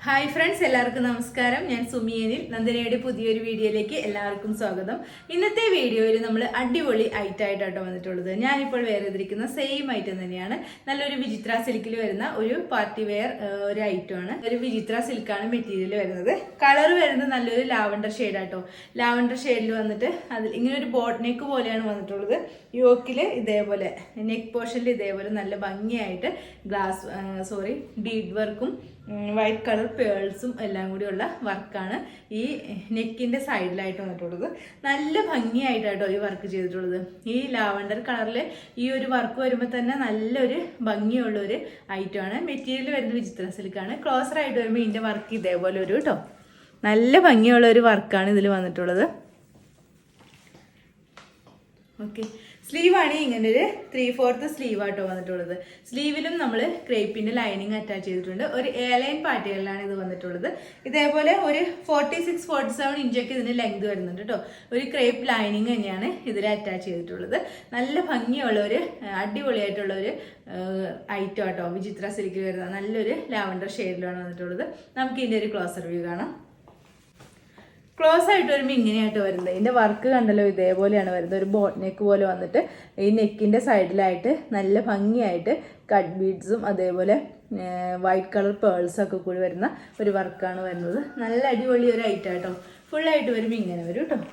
Hi friends, എല്ലാവർക്കും നമസ്കാരം. ഞാൻ സുമിയനിൽ നന്ദനയുടെ പുതിയൊരു വീഡിയോയിലേക്ക് എല്ലാവർക്കും സ്വാഗതം. ഇന്നത്തെ വീഡിയോയിൽ നമ്മൾ അടിപൊളി ഐറ്റമായിട്ടോ വന്നിട്ടുള്ളത്. ഞാനിപ്പോൾ വെയർ ചെയ്തിരിക്കുന്ന സെയിം ഐറ്റം തന്നെയാണ്. നല്ലൊരു വിചിത്ര സിൽക്കിൽ വരുന്ന ഒരു പാർട്ടി വെയർ ഒരു ഐറ്റമാണ്. ഒരു വിചിത്ര സിൽക്കാണ് മെറ്റീരിയൽ വരുന്നത്. കളർ വരുന്നത് നല്ലൊരു ലാവണ്ടർ ഷെയ്ഡാട്ടോ. ലാവണ്ടർ ഷെയ്ഡിൽ വന്നിട്ട് അതിൽ ഇങ്ങനെ ഒരു ബോട്ട് നെക്ക് പോലെയാണ് വന്നിട്ടുള്ളത്. യോക്കിൽ ഇതേപോലെ നെക്ക് പോർഷനിൽ ഇതേപോലെ നല്ല ഭംഗിയായിട്ട് ബീഡ് വർക്കും വൈറ്റ് കളർ പേൾസും എല്ലാം കൂടിയുള്ള വർക്കാണ് ഈ നെക്കിൻ്റെ സൈഡിലായിട്ട് വന്നിട്ടുള്ളത്. നല്ല ഭംഗിയായിട്ടാട്ടോ ഈ വർക്ക് ചെയ്തിട്ടുള്ളത്. ഈ ലാവണ്ടർ കളറിൽ ഈ ഒരു വർക്ക് വരുമ്പോൾ തന്നെ നല്ലൊരു ഭംഗിയുള്ളൊരു ഐറ്റമാണ്. മെറ്റീരിയൽ വരുന്നത് വിചിത്ര സിൽക്കാണ്. ക്ലോസറായിട്ട് വരുമ്പോൾ ഇതിൻ്റെ വർക്ക് ഇതേപോലെ ഒരു കേട്ടോ നല്ല ഭംഗിയുള്ള ഒരു വർക്കാണ് ഇതിൽ വന്നിട്ടുള്ളത്. ഓക്കെ, സ്ലീവാണ് ഇങ്ങനെ ഒരു 3/4 സ്ലീവാട്ടോ വന്നിട്ടുള്ളത്. സ്ലീവിലും നമ്മൾ ക്രേപ്പിൻ്റെ ലൈനിങ് അറ്റാച്ച് ചെയ്തിട്ടുണ്ട്. ഒരു എയർലൈൻ പാറ്റേണിലാണ് ഇത് വന്നിട്ടുള്ളത്. ഇതേപോലെ ഒരു 46-47 ഇഞ്ചൊക്കെ ഇതിന് ലെങ്ത് വരുന്നുണ്ട് കേട്ടോ. ഒരു ക്രേപ്പ് ലൈനിങ് തന്നെയാണ് ഇതിൽ അറ്റാച്ച് ചെയ്തിട്ടുള്ളത്. നല്ല ഭംഗിയുള്ള ഒരു അടിപൊളിയായിട്ടുള്ള ഒരു ഐറ്റം ആട്ടോ. വിചിത്ര സിൽക്കിൽ വരുന്ന നല്ലൊരു ലാവണ്ടർ ഷെയ്ഡിലാണ് വന്നിട്ടുള്ളത്. നമുക്ക് ഇതിൻ്റെ ഒരു ക്ലോസർ വ്യൂ കാണാം. ക്ലോസ് ആയിട്ട് വരുമ്പോൾ ഇങ്ങനെയായിട്ട് വരുന്നത്. ഇതിൻ്റെ വർക്ക് കണ്ടല്ലോ, ഇതേപോലെയാണ് വരുന്നത്. ഒരു ബോട്ട് നെക്ക് പോലെ വന്നിട്ട് ഈ നെക്കിൻ്റെ സൈഡിലായിട്ട് നല്ല ഭംഗിയായിട്ട് കട്ട് ബീഡ്സും അതേപോലെ വൈറ്റ് കളർ പേൾസൊക്കെ കൂടി വരുന്ന ഒരു വർക്കാണ് വരുന്നത്. നല്ല അടിപൊളി ഒരു ഐറ്റം കേട്ടോ. ഫുള്ളായിട്ട് വരുമ്പോൾ ഇങ്ങനെ വരും കേട്ടോ.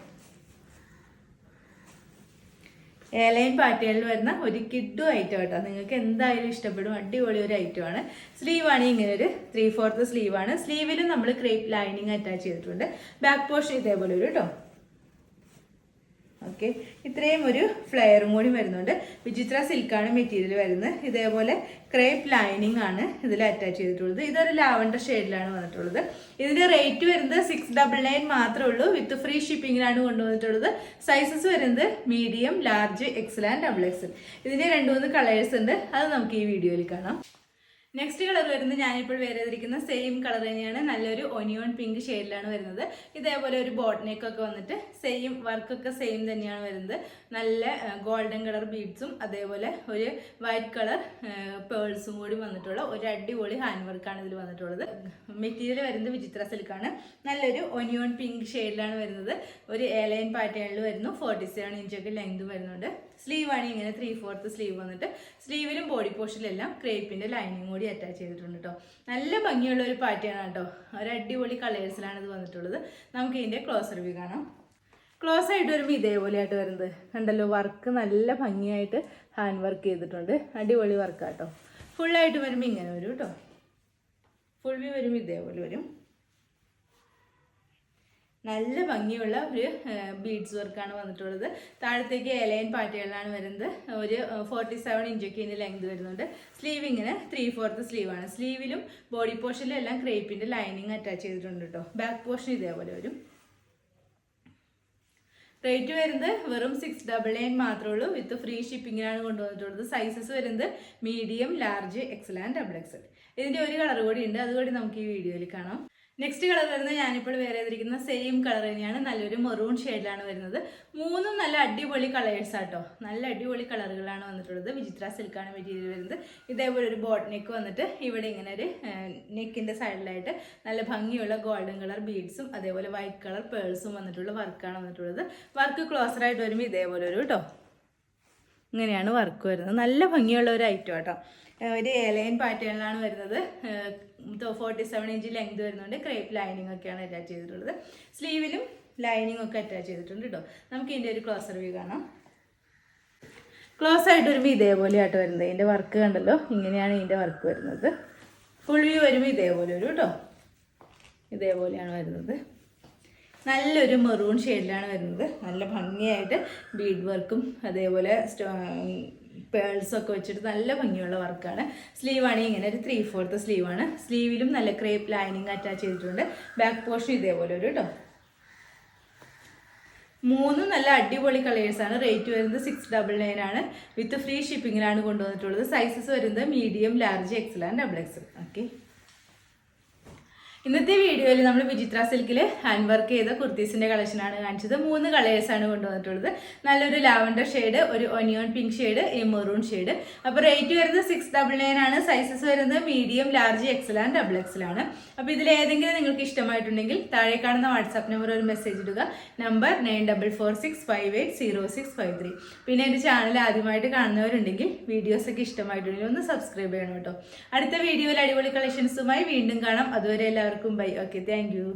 എയർലൈൻ പാറ്റേണിൽ വരുന്ന ഒരു കിഡു ഐറ്റം കേട്ടോ. നിങ്ങൾക്ക് എന്തായാലും ഇഷ്ടപ്പെടും. അടിപൊളി ഒരു ഐറ്റമാണ്. സ്ലീവാണ് ഇങ്ങനെ ഒരു 3/4 സ്ലീവാണ്. സ്ലീവിലും നമ്മൾ ക്രേപ്പ് ലൈനിങ് അറ്റാച്ച് ചെയ്തിട്ടുണ്ട്. ബാക്ക് പോർഷൻ ഇതേപോലെ ഒരു കേട്ടോ. ഓക്കെ, ഇത്രയും ഒരു ഫ്ലെയറും കൂടി വരുന്നുണ്ട്. വിചിത്ര സിൽക്കാണ് മെറ്റീരിയൽ വരുന്നത്. ഇതേപോലെ ക്രേപ്പ് ലൈനിങ് ആണ് ഇതിൽ അറ്റാച്ച് ചെയ്തിട്ടുള്ളത്. ഇതൊരു ലാവണ്ടർ ഷെയ്ഡിലാണ് വന്നിട്ടുള്ളത്. ഇതിൻ്റെ റേറ്റ് വരുന്നത് 699 മാത്രമേ ഉള്ളൂ. വിത്ത് ഫ്രീ ഷിപ്പിങ്ങിലാണ് കൊണ്ടുവന്നിട്ടുള്ളത്. സൈസസ് വരുന്നത് medium, large, Excel and XXL. ഇതിൻ്റെ 2-3 കളേഴ്സ് ഉണ്ട്. അത് നമുക്ക് ഈ വീഡിയോയിൽ കാണാം. നെക്സ്റ്റ് കളർ വരുന്നത് ഞാനിപ്പോൾ വെയർ ചെയ്തിരിക്കുന്ന സെയിം കളർ തന്നെയാണ്. നല്ലൊരു ഒനിയോൺ പിങ്ക് ഷെയ്ഡിലാണ് വരുന്നത്. ഇതേപോലെ ഒരു ബോട്ട് നെക്കൊക്കെ വന്നിട്ട് സെയിം വർക്കൊക്കെ സെയിം തന്നെയാണ് വരുന്നത്. നല്ല ഗോൾഡൻ കളർ ബീഡ്സും അതേപോലെ ഒരു വൈറ്റ് കളർ പേൾസും കൂടി വന്നിട്ടുള്ള ഒരു അടിപൊളി ഹാൻഡ് വർക്കാണ് ഇതിൽ വന്നിട്ടുള്ളത്. മെറ്റീരിയൽ വരുന്നത് വിചിത്ര സിൽക്കാണ്. നല്ലൊരു ഒനിയോൺ പിങ്ക് ഷെയ്ഡിലാണ് വരുന്നത്. ഒരു എയർലൈൻ പാറ്റേണിൽ വരുന്നു. 47 ഇഞ്ചൊക്കെ ലെങ്ത് വരുന്നുണ്ട്. സ്ലീവാണ് ഇങ്ങനെ 3/4 സ്ലീവ് വന്നിട്ട് സ്ലീവിലും ബോഡി പോർഷനിലെല്ലാം ക്രേപ്പിൻ്റെ ലൈനിങ് കൂടി അറ്റാച്ച് ചെയ്തിട്ടുണ്ട് കേട്ടോ. നല്ല ഭംഗിയുള്ള ഒരു പാറ്റേൺ കേട്ടോ. ഒരു അടിപൊളി കളേഴ്സിലാണ് ഇത് വന്നിട്ടുള്ളത്. നമുക്ക് ഇതിൻ്റെ ക്ലോസർ വ്യൂ കാണാം. ക്ലോസ് ആയിട്ട് വരുമ്പോൾ ഇതേപോലെയായിട്ട് വരുന്നത് കണ്ടല്ലോ. വർക്ക് നല്ല ഭംഗിയായിട്ട് ഹാൻഡ് വർക്ക് ചെയ്തിട്ടുണ്ട്. അടിപൊളി വർക്കാട്ടോ. ഫുള്ളായിട്ട് വരുമ്പോൾ ഇങ്ങനെ വരും കേട്ടോ. ഫുൾ വ്യൂ വരുമ്പോൾ ഇതേപോലെ വരും. നല്ല ഭംഗിയുള്ള ഒരു ബീഡ്സ് വർക്കാണ് വന്നിട്ടുള്ളത്. താഴത്തേക്ക് എലൈൻ പാറ്റേണിലാണ് വരുന്നത്. ഒരു 47 ഇഞ്ചൊക്കെ ഇതിൻ്റെ ലെങ്ത് വരുന്നുണ്ട്. സ്ലീവ് ഇങ്ങനെ 3/4 സ്ലീവാണ്. സ്ലീവിലും ബോഡി പോർഷനിലും എല്ലാം ക്രേപ്പിൻ്റെ ലൈനിങ് അറ്റാച്ച് ചെയ്തിട്ടുണ്ട് കേട്ടോ. ബാക്ക് പോർഷൻ ഇതേപോലെ വരും. റേറ്റ് വരുന്നത് വെറും 699 മാത്രമേ ഉള്ളൂ. വിത്ത് ഫ്രീ ഷിപ്പിങ്ങിനാണ് കൊണ്ടുവന്നിട്ടുള്ളത്. സൈസസ് വരുന്നത് medium, large, Excel and XXL. ഇതിൻ്റെ ഒരു കളർ കൂടി ഉണ്ട്. അതുകൂടി നമുക്ക് ഈ വീഡിയോയിൽ കാണാം. നെക്സ്റ്റ് കളർ വരുന്നത് ഞാനിപ്പോൾ വെയർ ചെയ്തിരിക്കുന്ന സെയിം കളർ തന്നെയാണ്. നല്ലൊരു മെറൂൺ ഷെയ്ഡിലാണ് വരുന്നത്. മൂന്നും നല്ല അടിപൊളി കളേഴ്സ് ആട്ടോ. നല്ല അടിപൊളി കളറുകളാണ് വന്നിട്ടുള്ളത്. വിചിത്ര സിൽക്കാണ് മെറ്റീരിയൽ വരുന്നത്. ഇതേപോലെ ഒരു ബോട്ട് നെക്ക് വന്നിട്ട് ഇവിടെ ഇങ്ങനെ ഒരു നെക്കിൻ്റെ സൈഡിലായിട്ട് നല്ല ഭംഗിയുള്ള ഗോൾഡൻ കളർ ബീഡ്സും അതേപോലെ വൈറ്റ് കളർ പേൾസും വന്നിട്ടുള്ള വർക്കാണ് വന്നിട്ടുള്ളത്. വർക്ക് ക്ലോസറായിട്ട് വരുമ്പോൾ ഇതേപോലെ ഒരു കേട്ടോ. ഇങ്ങനെയാണ് വർക്ക് വരുന്നത്. നല്ല ഭംഗിയുള്ള ഒരു ഐറ്റം കേട്ടോ. ഒരു എയർലൈൻ പാറ്റേണിലാണ് വരുന്നത്. 47 ഇഞ്ച് ലെങ്ത് വരുന്നുണ്ട്. ക്രേപ്പ് ലൈനിങ് ഒക്കെയാണ് അറ്റാച്ച് ചെയ്തിട്ടുള്ളത്. സ്ലീവിലും ലൈനിങ് ഒക്കെ അറ്റാച്ച് ചെയ്തിട്ടുണ്ട് കേട്ടോ. നമുക്ക് ഇതിൻ്റെ ഒരു ക്ലോസർ വ്യൂ കാണാം. ക്ലോസ് ആയിട്ട് വരുമ്പോൾ ഇതേപോലെ ആയിട്ട് വരുന്നത്. ഇതിൻ്റെ വർക്ക് കണ്ടല്ലോ, ഇങ്ങനെയാണ് ഇതിൻ്റെ വർക്ക് വരുന്നത്. ഫുൾ വ്യൂ വരുമ്പോൾ ഇതേപോലെ ഒരു കേട്ടോ. ഇതേപോലെയാണ് വരുന്നത്. നല്ലൊരു മെറൂൺ ഷെയ്ഡിലാണ് വരുന്നത്. നല്ല ഭംഗിയായിട്ട് ബീഡ് വർക്കും അതേപോലെ പേൾസൊക്കെ വെച്ചിട്ട് നല്ല ഭംഗിയുള്ള വർക്കാണ്. സ്ലീവാണ് ഇങ്ങനെ ഒരു 3/4 സ്ലീവാണ്. സ്ലീവിലും നല്ല ക്രേപ്പ് ലൈനിങ് അറ്റാച്ച് ചെയ്തിട്ടുണ്ട്. ബാക്ക് പോർഷൻ ഇതേപോലെ ഒരു കേട്ടോ. മൂന്നും നല്ല അടിപൊളി കളേഴ്സാണ്. റേറ്റ് വരുന്നത് 699 ആണ്. വിത്ത് ഫ്രീ ഷിപ്പിങ്ങിലാണ് കൊണ്ടുവന്നിട്ടുള്ളത്. സൈസസ് വരുന്നത് medium, large, Excel and XXL. Okay, ഇന്നത്തെ വീഡിയോയിൽ നമ്മൾ വിചിത്ര സിൽക്കിൽ ഹാൻഡ് വർക്ക് ചെയ്ത കുർത്തീസിന്റെ കളക്ഷനാണ് കാണിച്ചത്. 3 കളേഴ്സാണ് കൊണ്ടുവന്നിട്ടുള്ളത്. നല്ലൊരു ലാവൻഡർ ഷെയ്ഡ്, ഒരു ഒനിയോൺ പിങ്ക് ഷെയ്ഡ്, ഈ മെറൂൺ ഷെയ്ഡ്. അപ്പോൾ റേറ്റ് വരുന്നത് 699 ആണ്. സൈസസ് വരുന്നത് medium, large, Excel and double XL ആണ്. അപ്പോൾ ഇതിൽ ഏതെങ്കിലും നിങ്ങൾക്ക് ഇഷ്ടമായിട്ടുണ്ടെങ്കിൽ താഴെ കാണുന്ന വാട്സാപ്പ് നമ്പർ ഒരു മെസ്സേജ് ഇടുക. നമ്പർ 9446580653. പിന്നെ എൻ്റെ ചാനൽ ആദ്യമായിട്ട് കാണുന്നവരുണ്ടെങ്കിൽ വീഡിയോസൊക്കെ ഇഷ്ടമായിട്ടുണ്ടെങ്കിൽ ഒന്ന് സബ്സ്ക്രൈബ് ചെയ്യണം കേട്ടോ. അടുത്ത വീഡിയോയിൽ അടിപൊളി കളക്ഷൻസുമായി വീണ്ടും കാണാം. അതുവരെ എല്ലാവർക്കും ബൈ. Okay, thank you.